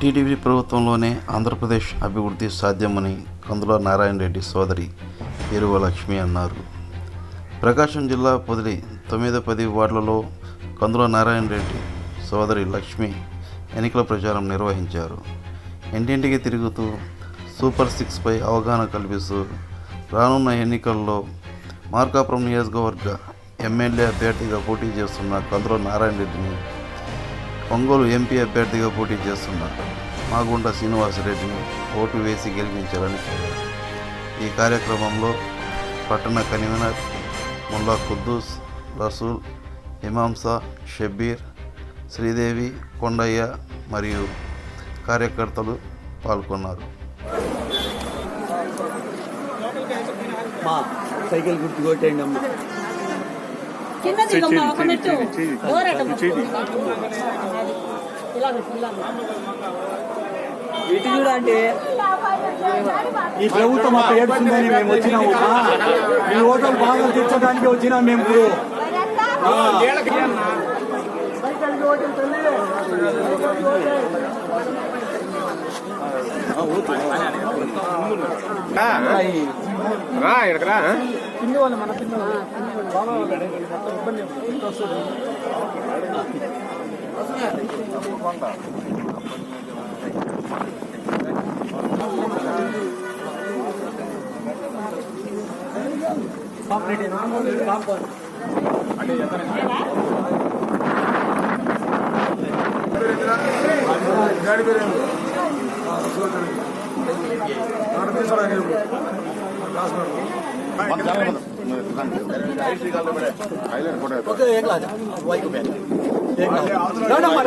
TDP ప్రభుత్వంలోనే ఆంధ్రప్రదేశ్ అభివృద్ధి సాధ్యమని కందుల నారాయణ రెడ్డి సోదరి ఎరువ లక్ష్మి అన్నారు. ప్రకాశం జిల్లా పొదిలి 9-10 వార్డులలో కందుల నారాయణ రెడ్డి సోదరి లక్ష్మి ఎన్నికల ప్రచారం నిర్వహించారు. ఇంటింటికి తిరుగుతూ సూపర్ 6పై అవగాహన కల్పిస్తూ రానున్న ఎన్నికల్లో మార్కాపురం నియోజకవర్గ ఎమ్మెల్యే అభ్యర్థిగా పోటీ చేస్తున్న కందుల నారాయణ రెడ్డిని, ఒంగోలు ఎంపీ అభ్యర్థిగా పోటీ చేస్తున్న మాగుంట శ్రీనివాసరెడ్డిని ఓటు వేసి గెలిపించాలని కోరారు. ఈ కార్యక్రమంలో పట్టణ కన్వీనర్ ముల్లా కుద్దూస్, రసూల్, ఇమాంసా, షబ్బీర్, శ్రీదేవి, కొండయ్య మరియు కార్యకర్తలు పాల్గొన్నారు. సైకిల్ గుర్తు కొట్టండి అమ్మ. ఇటు చూడండి, ఈ ప్రభుత్వం మాకు ఏడుస్తుందని మేము వచ్చినాము. ఈ ఓటర్లు బాగా తెచ్చడానికి వచ్చినాం మేము. పిన్ని వాళ్ళు మన పిన్ని ఇబ్బంది వస్తుంది.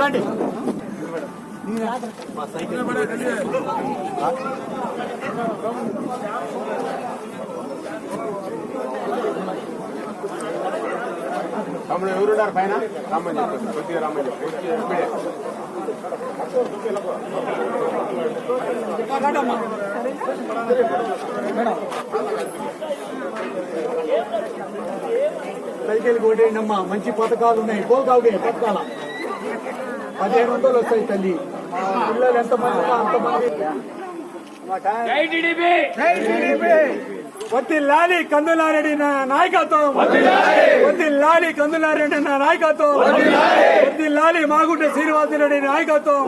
రండి. తమ్ముడు ఎవరున్నారు పైన? రమ్మని చెప్పి కొద్దిగా రమ్మని సైకిల్ కొట్టేయండి అమ్మా. మంచి పథకాలు ఉన్నాయి. పోగావుగా పథకాల 1500 వస్తాయి తల్లి. పిల్లలు ఎంతమంది అంతమంది. వర్ధిల్లాలి కందులారెడ్డి నాయకత్వం, వర్ధిల్లాలి కందులారెడ్డి నాయకత్వం, వర్ధిల్లాలి మాగుంట శ్రీనివాసరెడ్డి నాయకత్వం.